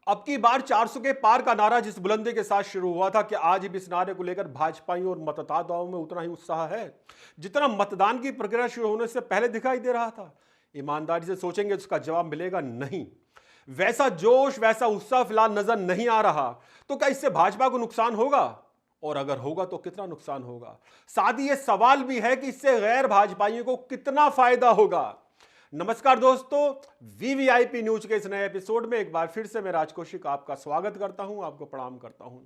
अब की बार 400 के पार का नारा जिस बुलंदी के साथ शुरू हुआ था, कि आज भी इस नारे को लेकर भाजपाइयों और मतदाताओं में उतना ही उत्साह है जितना मतदान की प्रक्रिया शुरू होने से पहले दिखाई दे रहा था। ईमानदारी से सोचेंगे तो उसका जवाब मिलेगा नहीं। वैसा जोश, वैसा उत्साह फिलहाल नजर नहीं आ रहा। तो क्या इससे भाजपा को नुकसान होगा, और अगर होगा तो कितना नुकसान होगा? साथ ही यह सवाल भी है कि इससे गैर भाजपाइयों को कितना फायदा होगा। नमस्कार दोस्तों, वीवीआईपी न्यूज के इस नए एपिसोड में एक बार फिर से मैं राज कौशिक आपका स्वागत करता हूं, आपको प्रणाम करता हूं।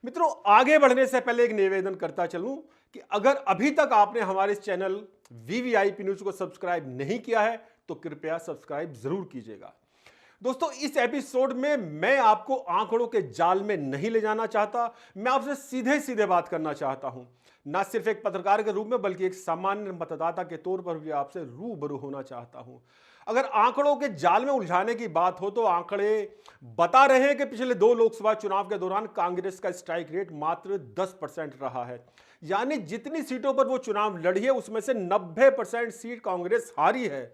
मित्रों, आगे बढ़ने से पहले एक निवेदन करता चलूं कि अगर अभी तक आपने हमारे इस चैनल वीवीआईपी न्यूज को सब्सक्राइब नहीं किया है तो कृपया सब्सक्राइब जरूर कीजिएगा। दोस्तों, इस एपिसोड में मैं आपको आंकड़ों के जाल में नहीं ले जाना चाहता। मैं आपसे सीधे सीधे बात करना चाहता हूं, ना सिर्फ एक पत्रकार के रूप में बल्कि एक सामान्य मतदाता के तौर पर भी आपसे रूबरू होना चाहता हूं। अगर आंकड़ों के जाल में उलझाने की बात हो तो आंकड़े बता रहे हैं कि पिछले 2 लोकसभा चुनाव के दौरान कांग्रेस का स्ट्राइक रेट मात्र 10% रहा है। यानी जितनी सीटों पर वो चुनाव लड़ी है उसमें से 90% सीट कांग्रेस हारी है।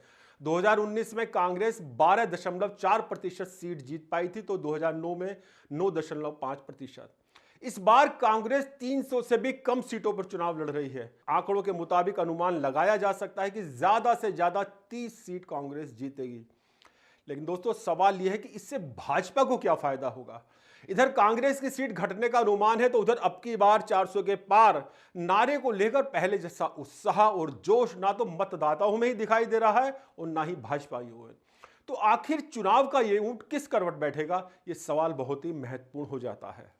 2019 में कांग्रेस 12.4% सीट जीत पाई थी, तो 2009 में 9.5%। इस बार कांग्रेस 300 से भी कम सीटों पर चुनाव लड़ रही है। आंकड़ों के मुताबिक अनुमान लगाया जा सकता है कि ज्यादा से ज्यादा 30 सीट कांग्रेस जीतेगी। लेकिन दोस्तों, सवाल यह है कि इससे भाजपा को क्या फायदा होगा? इधर कांग्रेस की सीट घटने का अनुमान है, तो उधर अब की बार 400 के पार नारे को लेकर पहले जैसा उत्साह और जोश ना तो मतदाताओं में ही दिखाई दे रहा है और ना ही भाजपाइयों में। तो आखिर चुनाव का ये ऊंट किस करवट बैठेगा, ये सवाल बहुत ही महत्वपूर्ण हो जाता है।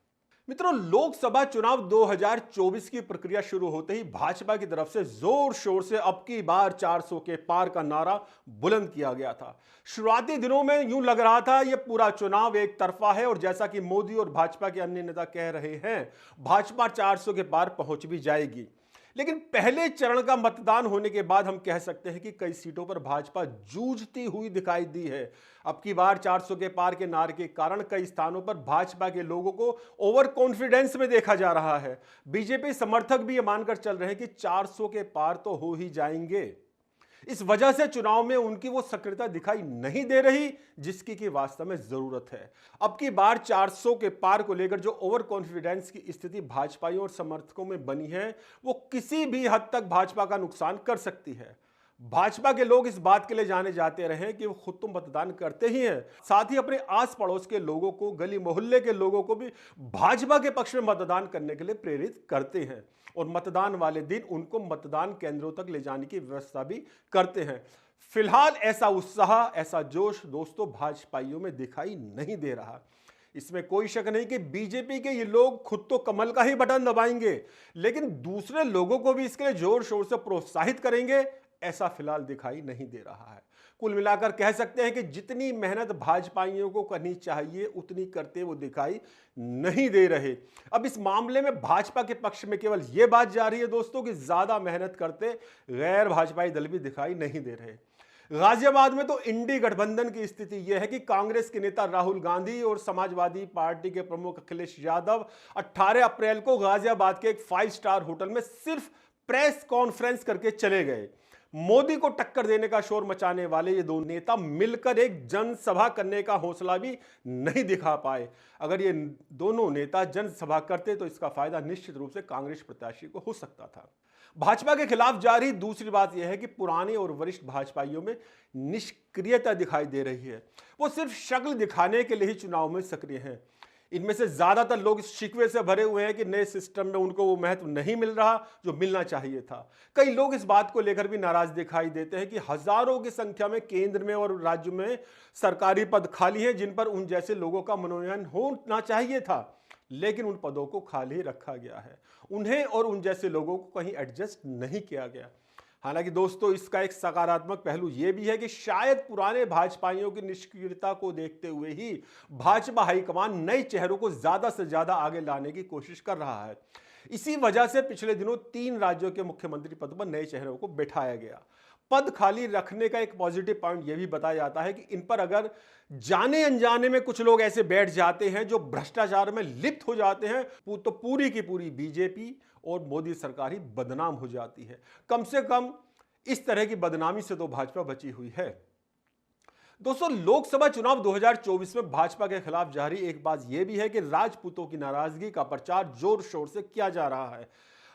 मित्रों, लोकसभा चुनाव 2024 की प्रक्रिया शुरू होते ही भाजपा की तरफ से जोर शोर से अब की बार 400 के पार का नारा बुलंद किया गया था। शुरुआती दिनों में यूं लग रहा था यह पूरा चुनाव एक तरफा है, और जैसा कि मोदी और भाजपा के अन्य नेता कह रहे हैं, भाजपा 400 के पार पहुंच भी जाएगी। लेकिन पहले चरण का मतदान होने के बाद हम कह सकते हैं कि कई सीटों पर भाजपा जूझती हुई दिखाई दी है। अब की बार 400 के पार के नारे के कारण कई स्थानों पर भाजपा के लोगों को ओवर कॉन्फिडेंस में देखा जा रहा है। बीजेपी समर्थक भी ये मानकर चल रहे हैं कि 400 के पार तो हो ही जाएंगे। इस वजह से चुनाव में उनकी वो सक्रियता दिखाई नहीं दे रही जिसकी की वास्तव में जरूरत है। अब की बार 400 के पार को लेकर जो ओवर कॉन्फिडेंस की स्थिति भाजपाइयों और समर्थकों में बनी है, वो किसी भी हद तक भाजपा का नुकसान कर सकती है। भाजपा के लोग इस बात के लिए जाने जाते रहे कि वो खुद तो मतदान करते ही हैं, साथ ही अपने आस पड़ोस के लोगों को, गली मोहल्ले के लोगों को भी भाजपा के पक्ष में मतदान करने के लिए प्रेरित करते हैं, और मतदान वाले दिन उनको मतदान केंद्रों तक ले जाने की व्यवस्था भी करते हैं। फिलहाल ऐसा उत्साह, ऐसा जोश दोस्तों भाजपाइयों में दिखाई नहीं दे रहा। इसमें कोई शक नहीं कि बीजेपी के ये लोग खुद तो कमल का ही बटन दबाएंगे, लेकिन दूसरे लोगों को भी इसके लिए जोर शोर से प्रोत्साहित करेंगे, ऐसा फिलहाल दिखाई नहीं दे रहा है। कुल मिलाकर कह सकते हैं कि जितनी मेहनत भाजपाइयों को करनी चाहिए उतनी करते वो दिखाई नहीं दे रहे। अब इस मामले में भाजपा के पक्ष में केवल यह बात जा रही है दोस्तों कि ज्यादा मेहनत करते गैर भाजपाई दल भी दिखाई नहीं दे रहे। गाजियाबाद में तो इंडी गठबंधन की स्थिति यह है कि कांग्रेस के नेता राहुल गांधी और समाजवादी पार्टी के प्रमुख अखिलेश यादव 18 अप्रैल को गाजियाबाद के एक 5 स्टार होटल में सिर्फ प्रेस कॉन्फ्रेंस करके चले गए। मोदी को टक्कर देने का शोर मचाने वाले ये दो नेता मिलकर एक जनसभा करने का हौसला भी नहीं दिखा पाए। अगर ये दोनों नेता जनसभा करते तो इसका फायदा निश्चित रूप से कांग्रेस प्रत्याशी को हो सकता था। भाजपा के खिलाफ जारी दूसरी बात यह है कि पुराने और वरिष्ठ भाजपाइयों में निष्क्रियता दिखाई दे रही है। वो सिर्फ शक्ल दिखाने के लिए ही चुनाव में सक्रिय हैं। इनमें से ज्यादातर लोग इस शिकवे से भरे हुए हैं कि नए सिस्टम में उनको वो महत्व नहीं मिल रहा जो मिलना चाहिए था। कई लोग इस बात को लेकर भी नाराज दिखाई देते हैं कि हजारों की संख्या में केंद्र में और राज्य में सरकारी पद खाली हैं जिन पर उन जैसे लोगों का मनोनयन होना चाहिए था, लेकिन उन पदों को खाली रखा गया है। उन्हें और उन जैसे लोगों को कहीं एडजस्ट नहीं किया गया। हालांकि दोस्तों, इसका एक सकारात्मक पहलू यह भी है कि शायद पुराने भाजपाइयों की निष्क्रियता को देखते हुए ही भाजपा हाईकमान नए चेहरों को ज्यादा से ज्यादा आगे लाने की कोशिश कर रहा है। इसी वजह से पिछले दिनों 3 राज्यों के मुख्यमंत्री पद पर नए चेहरों को बैठाया गया। पद खाली रखने का एक पॉजिटिव पॉइंट यह भी बताया जाता है कि इन पर अगर जाने अनजाने में कुछ लोग ऐसे बैठ जाते हैं जो भ्रष्टाचार में लिप्त हो जाते हैं, तो पूरी की पूरी बीजेपी और मोदी सरकार ही बदनाम हो जाती है। कम से कम इस तरह की बदनामी से तो भाजपा बची हुई है। दोस्तों, लोकसभा चुनाव 2024 में भाजपा के खिलाफ जारी एक बात यह भी है कि राजपूतों की नाराजगी का प्रचार जोर शोर से किया जा रहा है।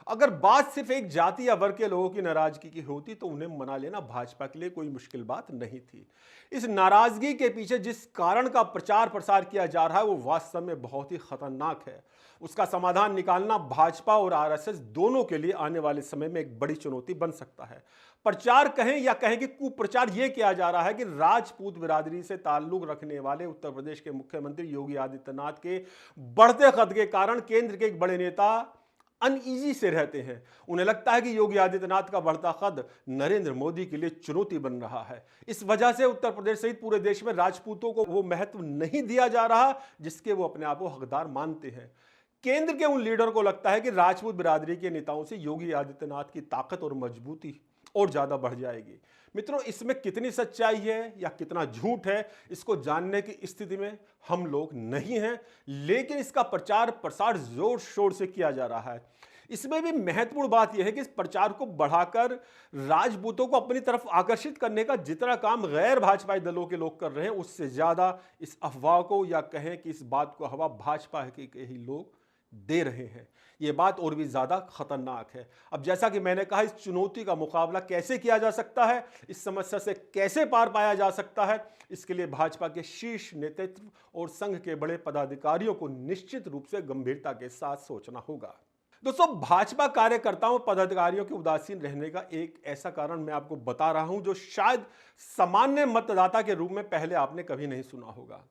अगर बात सिर्फ एक जाति या वर्ग के लोगों की नाराजगी की होती तो उन्हें मना लेना भाजपा के लिए कोई मुश्किल बात नहीं थी। इस नाराजगी के पीछे जिस कारण का प्रचार प्रसार किया जा रहा है वो वास्तव में बहुत ही खतरनाक है। उसका समाधान निकालना भाजपा और आरएसएस दोनों के लिए आने वाले समय में एक बड़ी चुनौती बन सकता है। प्रचार कहें या कहें कि कुप्रचार यह किया जा रहा है कि राजपूत बिरादरी से ताल्लुक रखने वाले उत्तर प्रदेश के मुख्यमंत्री योगी आदित्यनाथ के बढ़ते कद के कारण केंद्र के एक बड़े नेता अनईजी से रहते हैं। उन्हें लगता है कि योगी आदित्यनाथ का बढ़ता कद नरेंद्र मोदी के लिए चुनौती बन रहा है। इस वजह से उत्तर प्रदेश सहित पूरे देश में राजपूतों को वो महत्व नहीं दिया जा रहा जिसके वो अपने आप को हकदार मानते हैं। केंद्र के उन लीडर को लगता है कि राजपूत बिरादरी के नेताओं से योगी आदित्यनाथ की ताकत और मजबूती और ज्यादा बढ़ जाएगी। मित्रों, इसमें कितनी सच्चाई है या कितना झूठ है इसको जानने की स्थिति में हम लोग नहीं हैं, लेकिन इसका प्रचार प्रसार जोर शोर से किया जा रहा है। इसमें भी महत्वपूर्ण बात यह है कि इस प्रचार को बढ़ाकर राजपूतों को अपनी तरफ आकर्षित करने का जितना काम गैर भाजपाई दलों के लोग कर रहे हैं उससे ज्यादा इस अफवाह को या कहें कि इस बात को हवा भाजपा के ही लोग दे रहे हैं। यह बात और भी ज्यादा खतरनाक है। अब जैसा कि मैंने कहा, इस चुनौती का मुकाबला कैसे किया जा सकता है, इस समस्या से कैसे पार पाया जा सकता है, इसके लिए भाजपा के शीर्ष नेतृत्व और संघ के बड़े पदाधिकारियों को निश्चित रूप से गंभीरता के साथ सोचना होगा। दोस्तों, भाजपा कार्यकर्ताओं और पदाधिकारियों के उदासीन रहने का एक ऐसा कारण मैं आपको बता रहा हूं जो शायद सामान्य मतदाता के रूप में पहले आपने कभी नहीं सुना होगा।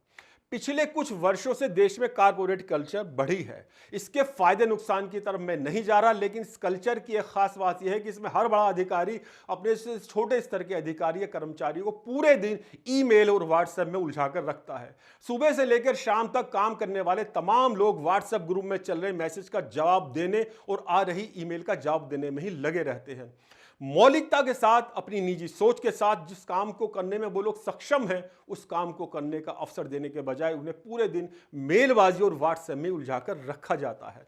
पिछले कुछ वर्षों से देश में कारपोरेट कल्चर बढ़ी है। इसके फायदे नुकसान की तरफ मैं नहीं जा रहा, लेकिन इस कल्चर की एक खास बात यह है कि इसमें हर बड़ा अधिकारी अपने से छोटे स्तर के अधिकारी या कर्मचारियों को पूरे दिन ईमेल और व्हाट्सएप में उलझाकर रखता है। सुबह से लेकर शाम तक काम करने वाले तमाम लोग व्हाट्सएप ग्रुप में चल रहे मैसेज का जवाब देने और आ रही ईमेल का जवाब देने में ही लगे रहते हैं। मौलिकता के साथ, अपनी निजी सोच के साथ जिस काम को करने में वो लोग सक्षम हैं उस काम को करने का अवसर देने के बजाय उन्हें पूरे दिन मेलबाजी और व्हाट्सएप में उलझाकर रखा जाता है।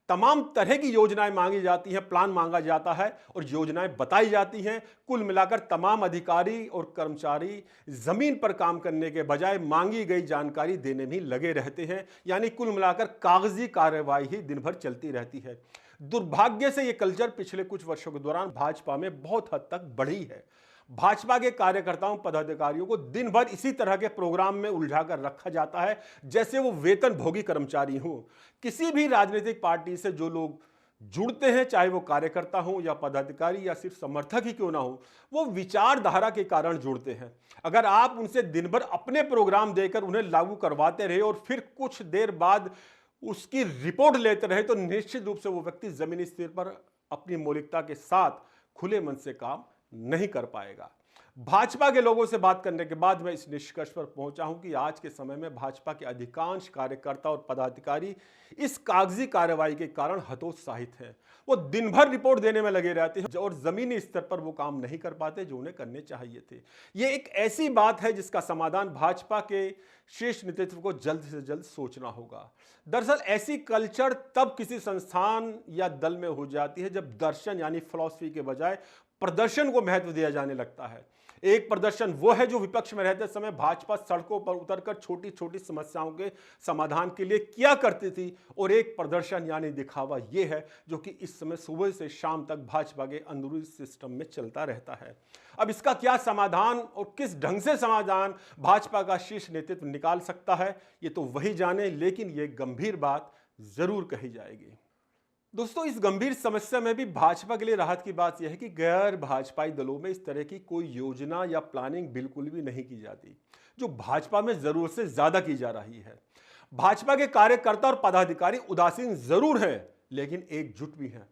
तमाम तरह की योजनाएं मांगी जाती हैं, प्लान मांगा जाता है और योजनाएं बताई जाती हैं। कुल मिलाकर तमाम अधिकारी और कर्मचारी जमीन पर काम करने के बजाय मांगी गई जानकारी देने में लगे रहते हैं। यानी कुल मिलाकर कागजी कार्रवाई ही दिन भर चलती रहती है। दुर्भाग्य से यह कल्चर पिछले कुछ वर्षों के दौरान भाजपा में बहुत हद तक बढ़ी है। भाजपा के कार्यकर्ताओं पदाधिकारियों को दिन भर इसी तरह के प्रोग्राम में उलझाकर रखा जाता है जैसे वो वेतन भोगी कर्मचारी हों। किसी भी राजनीतिक पार्टी से जो लोग जुड़ते हैं, चाहे वो कार्यकर्ता हो या पदाधिकारी या सिर्फ समर्थक ही क्यों ना हो, वो विचारधारा के कारण जुड़ते हैं। अगर आप उनसे दिन भर अपने प्रोग्राम देकर उन्हें लागू करवाते रहे और फिर कुछ देर बाद उसकी रिपोर्ट लेते रहे तो निश्चित रूप से वो व्यक्ति जमीनी स्तर पर अपनी मौलिकता के साथ खुले मन से काम नहीं कर पाएगा। भाजपा के लोगों से बात करने के बाद मैं इस निष्कर्ष पर पहुंचा हूं कि आज के समय में भाजपा के अधिकांश कार्यकर्ता और पदाधिकारी इस कागजी कार्रवाई के कारण हतोत्साहित हैं। वो दिन भर रिपोर्ट देने में लगे रहते हैं और जमीनी स्तर पर वो काम नहीं कर पाते जो उन्हें करने चाहिए थे। ये एक ऐसी बात है जिसका समाधान भाजपा के शीर्ष नेतृत्व को जल्द से जल्द सोचना होगा। दरअसल ऐसी कल्चर तब किसी संस्थान या दल में हो जाती है जब दर्शन यानी फिलॉसफी के बजाय प्रदर्शन को महत्व दिया जाने लगता है। एक प्रदर्शन वो है जो विपक्ष में रहते समय भाजपा सड़कों पर उतरकर छोटी छोटी समस्याओं के समाधान के लिए किया करती थी, और एक प्रदर्शन यानी दिखावा ये है जो कि इस समय सुबह से शाम तक भाजपा के अंदरूनी सिस्टम में चलता रहता है। अब इसका क्या समाधान और किस ढंग से समाधान भाजपा का शीर्ष नेतृत्व निकाल सकता है ये तो वही जाने, लेकिन ये गंभीर बात जरूर कही जाएगी। दोस्तों, इस गंभीर समस्या में भी भाजपा के लिए राहत की बात यह है कि गैर भाजपाई दलों में इस तरह की कोई योजना या प्लानिंग बिल्कुल भी नहीं की जाती जो भाजपा में जरूरत से ज्यादा की जा रही है। भाजपा के कार्यकर्ता और पदाधिकारी उदासीन जरूर हैं लेकिन एकजुट भी हैं।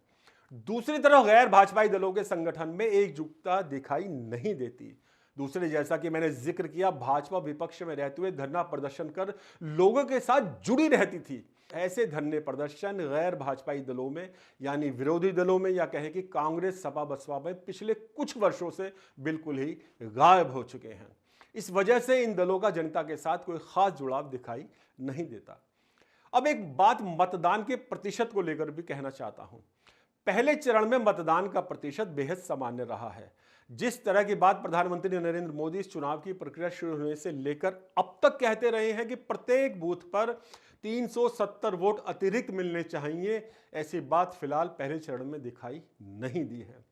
दूसरी तरफ गैर भाजपाई दलों के संगठन में एकजुटता दिखाई नहीं देती। दूसरे, जैसा कि मैंने जिक्र किया, भाजपा विपक्ष में रहते हुए धरना प्रदर्शन कर लोगों के साथ जुड़ी रहती थी। ऐसे धरने प्रदर्शन गैर भाजपाई दलों में यानी विरोधी दलों में या कहें कि कांग्रेस सपा बसपा में पिछले कुछ वर्षों से बिल्कुल ही गायब हो चुके हैं। इस वजह से इन दलों का जनता के साथ कोई खास जुड़ाव दिखाई नहीं देता। अब एक बात मतदान के प्रतिशत को लेकर भी कहना चाहता हूं। पहले चरण में मतदान का प्रतिशत बेहद सामान्य रहा है, जिस तरह की बात प्रधानमंत्री नरेंद्र मोदी इस चुनाव की प्रक्रिया शुरू होने से लेकर अब तक कहते रहे हैं कि प्रत्येक बूथ पर 370 वोट अतिरिक्त मिलने चाहिए, ऐसी बात फिलहाल पहले चरण में दिखाई नहीं दी है।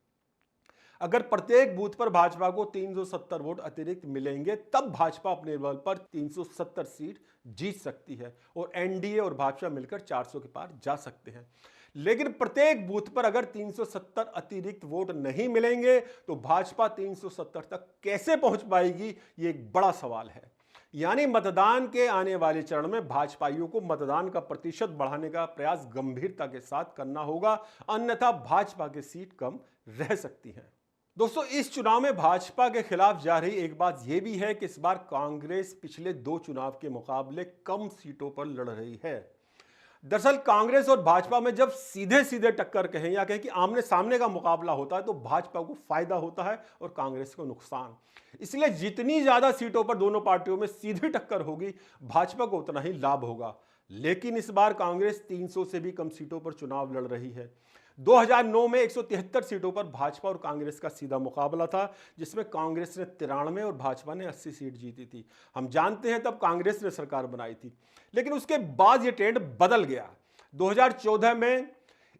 अगर प्रत्येक बूथ पर भाजपा को 370 वोट अतिरिक्त मिलेंगे तब भाजपा अपने बल पर 370 सीट जीत सकती है और एनडीए और भाजपा मिलकर 400 के पार जा सकते हैं। लेकिन प्रत्येक बूथ पर अगर 370 अतिरिक्त वोट नहीं मिलेंगे तो भाजपा 370 तक कैसे पहुंच पाएगी, ये एक बड़ा सवाल है। यानी मतदान के आने वाले चरण में भाजपाइयों को मतदान का प्रतिशत बढ़ाने का प्रयास गंभीरता के साथ करना होगा, अन्यथा भाजपा की सीट कम रह सकती है। दोस्तों, इस चुनाव में भाजपा के खिलाफ जा रही एक बात यह भी है कि इस बार कांग्रेस पिछले 2 चुनाव के मुकाबले कम सीटों पर लड़ रही है। दरअसल कांग्रेस और भाजपा में जब सीधे सीधे टक्कर कहें या कहें कि आमने सामने का मुकाबला होता है तो भाजपा को फायदा होता है और कांग्रेस को नुकसान। इसलिए जितनी ज्यादा सीटों पर दोनों पार्टियों में सीधी टक्कर होगी, भाजपा को उतना ही लाभ होगा। लेकिन इस बार कांग्रेस 300 से भी कम सीटों पर चुनाव लड़ रही है। 2009 में 173 सीटों पर भाजपा और कांग्रेस का सीधा मुकाबला था, जिसमें कांग्रेस ने 93 और भाजपा ने 80 सीट जीती थी। हम जानते हैं तब कांग्रेस ने सरकार बनाई थी, लेकिन उसके बाद यह ट्रेंड बदल गया। 2014 में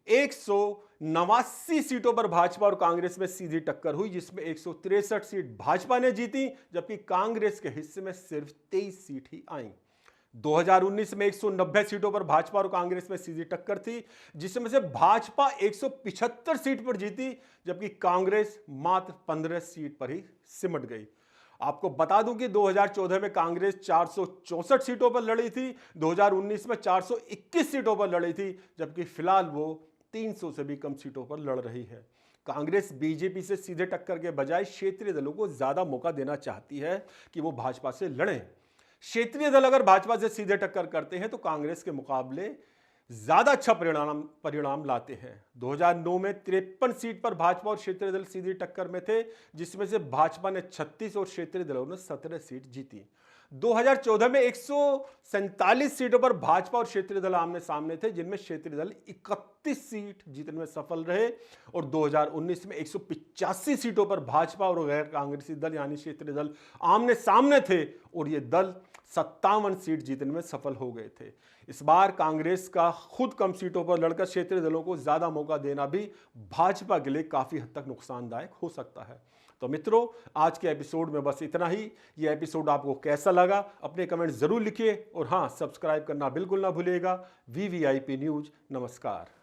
189 सीटों पर भाजपा और कांग्रेस में सीधी टक्कर हुई, जिसमें 163 सीट भाजपा ने जीती, जबकि कांग्रेस के हिस्से में सिर्फ 23 सीट ही आई। 2019 में 190 सीटों पर भाजपा और कांग्रेस में सीधी टक्कर थी, जिसमें से भाजपा 175 सीट पर जीती, जबकि कांग्रेस मात्र 15 सीट पर ही सिमट गई। आपको बता दूं कि 2014 में कांग्रेस 464 सीटों पर लड़ी थी, 2019 में 421 सीटों पर लड़ी थी, जबकि फिलहाल वो 300 से भी कम सीटों पर लड़ रही है। कांग्रेस बीजेपी से सीधे टक्कर के बजाय क्षेत्रीय दलों को ज्यादा मौका देना चाहती है कि वो भाजपा से लड़ें। क्षेत्रीय दल अगर भाजपा से सीधे टक्कर करते हैं तो कांग्रेस के मुकाबले ज्यादा अच्छा परिणाम लाते हैं। 2009 में 53 सीट पर भाजपा और क्षेत्रीय दल सीधी टक्कर में थे, जिसमें से भाजपा ने 36 और क्षेत्रीय दलों ने 17 सीट जीती। 2014 में 147 सीटों पर भाजपा और क्षेत्रीय दल आमने सामने थे, जिनमें क्षेत्रीय दल 31 सीट जीतने में सफल रहे और 2019 में 185 सीटों पर भाजपा और गैर कांग्रेसी दल यानी क्षेत्रीय दल आमने सामने थे और ये दल 57 सीट जीतने में सफल हो गए थे। इस बार कांग्रेस का खुद कम सीटों पर लड़कर क्षेत्रीय दलों को ज्यादा मौका देना भी भाजपा के लिए काफी हद तक नुकसानदायक हो सकता है। तो मित्रों, आज के एपिसोड में बस इतना ही। यह एपिसोड आपको कैसा लगा अपने कमेंट जरूर लिखिए और हाँ, सब्सक्राइब करना बिल्कुल ना भूलिएगा। VVIP न्यूज, नमस्कार।